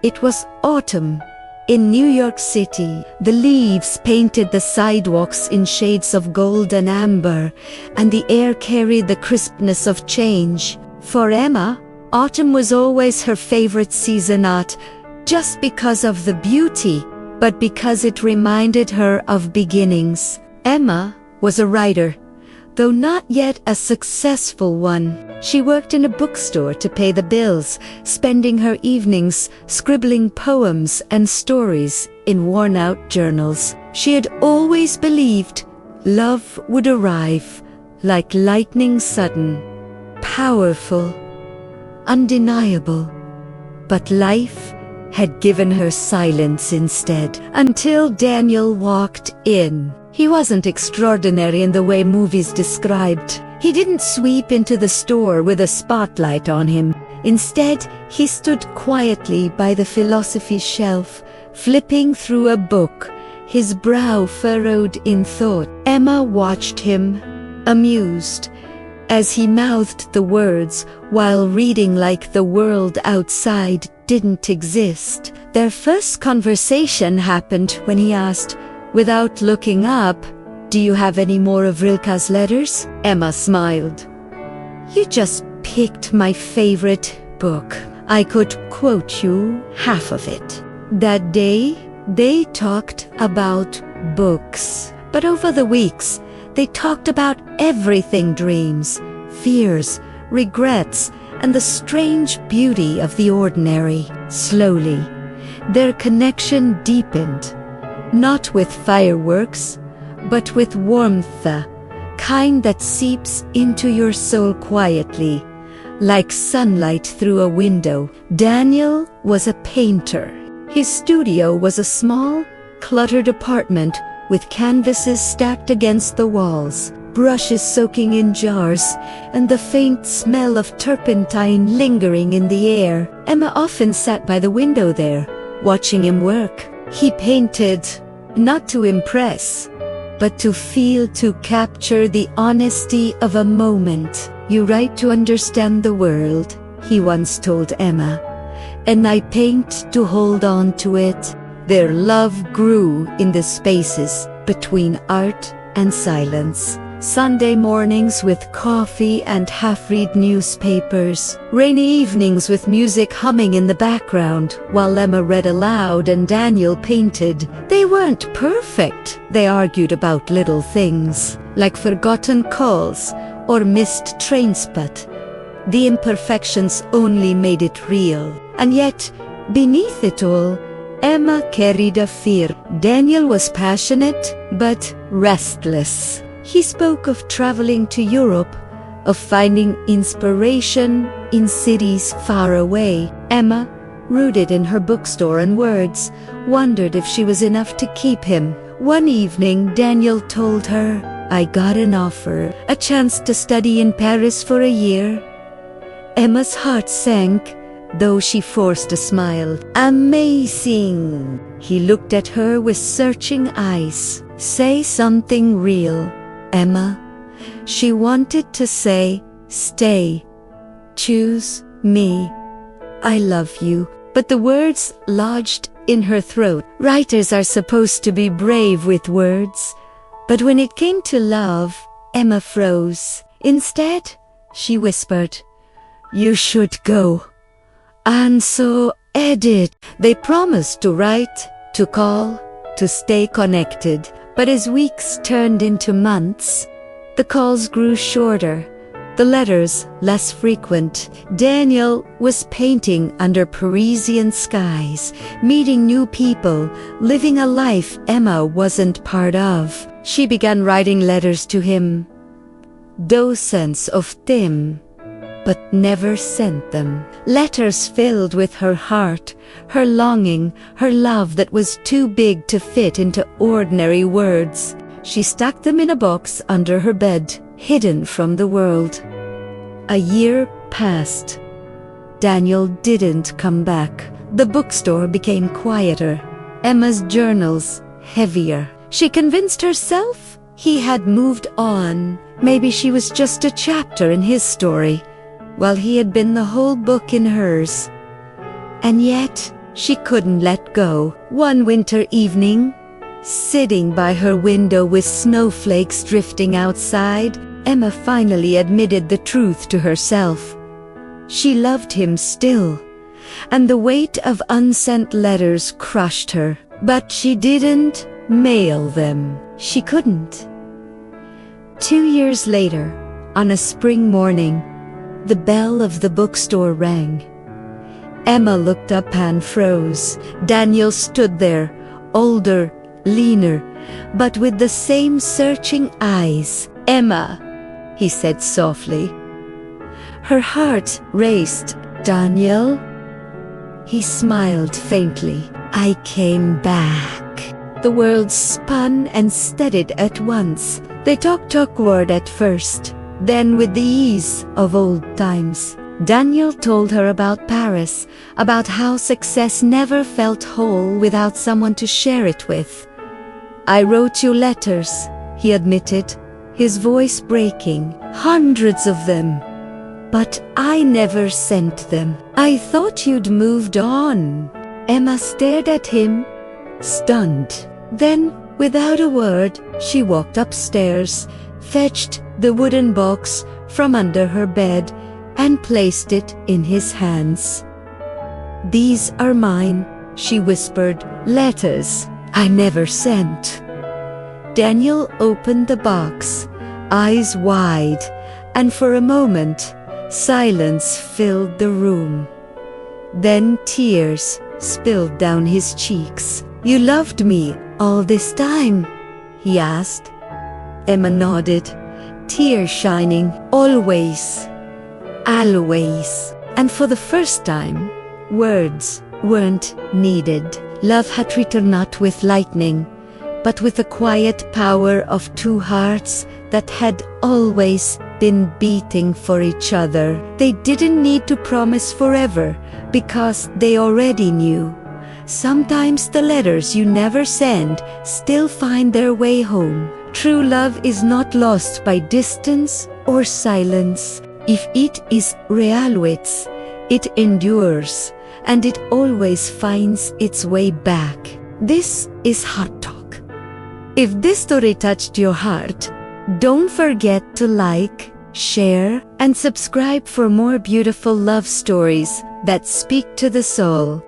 It was autumn. In New York City, the leaves painted the sidewalks in shades of gold and amber, and the air carried the crispness of change. For Emma, autumn was always her favorite season, not just because of the beauty, but because it reminded her of beginnings. Emma was a writer, though not yet a successful one. She worked in a bookstore to pay the bills, spending her evenings scribbling poems and stories in worn-out journals. She had always believed love would arrive like lightning, sudden, powerful, undeniable. But life had given her silence instead, until Daniel walked in. He wasn't extraordinary in the way movies described. He didn't sweep into the store with a spotlight on him. Instead, he stood quietly by the philosophy shelf, flipping through a book, his brow furrowed in thought. Emma watched him, amused, as he mouthed the words while reading like the world outside didn't exist. Their first conversation happened when he asked, without looking up, "Do you have any more of Rilke's letters?" Emma smiled. "You just picked my favorite book. I could quote you half of it." That day, they talked about books. But over the weeks, they talked about everything: dreams, fears, regrets, and the strange beauty of the ordinary. Slowly, their connection deepened, not with fireworks, but with warmth, the kind that seeps into your soul quietly, like sunlight through a window. Daniel was a painter. His studio was a small, cluttered apartment with canvases stacked against the walls, brushes soaking in jars, and the faint smell of turpentine lingering in the air. Emma often sat by the window there, watching him work. He painted, not to impress, but to feel, to capture the honesty of a moment. "You write to understand the world," he once told Emma, "and I paint to hold on to it." Their love grew in the spaces between art and silence. Sunday mornings with coffee and half-read newspapers. Rainy evenings with music humming in the background while Emma read aloud and Daniel painted. They weren't perfect. They argued about little things, like forgotten calls or missed trains, but the imperfections only made it real. And yet, beneath it all, Emma carried a fear. Daniel was passionate, but restless. He spoke of traveling to Europe, of finding inspiration in cities far away. Emma, rooted in her bookstore and words, wondered if she was enough to keep him. One evening, Daniel told her, "I got an offer, a chance to study in Paris for a year." Emma's heart sank, though she forced a smile. "Amazing!" He looked at her with searching eyes. "Say something real, Emma." She wanted to say, "Stay. Choose me. I love you." But the words lodged in her throat. Writers are supposed to be brave with words. But when it came to love, Emma froze. Instead, she whispered, "You should go." And so Edith. They promised to write, to call, to stay connected. But as weeks turned into months, the calls grew shorter, the letters less frequent. Daniel was painting under Parisian skies, meeting new people, living a life Emma wasn't part of. She began writing letters to him, dozens of them, but never sent them. Letters filled with her heart, her longing, her love that was too big to fit into ordinary words. She stuck them in a box under her bed, hidden from the world. A year passed. Daniel didn't come back. The bookstore became quieter, Emma's journals heavier. She convinced herself he had moved on. Maybe she was just a chapter in his story, while he had been the whole book in hers. And yet, she couldn't let go. One winter evening, sitting by her window with snowflakes drifting outside, Emma finally admitted the truth to herself. She loved him still, and the weight of unsent letters crushed her. But she didn't mail them. She couldn't. 2 years later, on a spring morning, the bell of the bookstore rang. Emma looked up and froze. Daniel stood there, older, leaner, but with the same searching eyes. "Emma," he said softly. Her heart raced. "Daniel?" He smiled faintly. "I came back." The world spun and steadied at once. They talked awkward at first, then with the ease of old times. Daniel told her about Paris, about how success never felt whole without someone to share it with. "I wrote you letters," he admitted, his voice breaking. "Hundreds of them. But I never sent them. I thought you'd moved on." Emma stared at him, stunned. Then, without a word, she walked upstairs, fetched the wooden box from under her bed, and placed it in his hands. "These are mine," she whispered. "Letters I never sent." Daniel opened the box, eyes wide, and for a moment, silence filled the room. Then tears spilled down his cheeks. "You loved me all this time?" he asked. Emma nodded, tears shining. "Always. Always." And for the first time, words weren't needed. Love had returned not with lightning, but with the quiet power of two hearts that had always been beating for each other. They didn't need to promise forever, because they already knew. Sometimes the letters you never send still find their way home. True love is not lost by distance or silence. If it is reunited, it endures, and it always finds its way back. This is HeartTalk. If this story touched your heart, don't forget to like, share, and subscribe for more beautiful love stories that speak to the soul.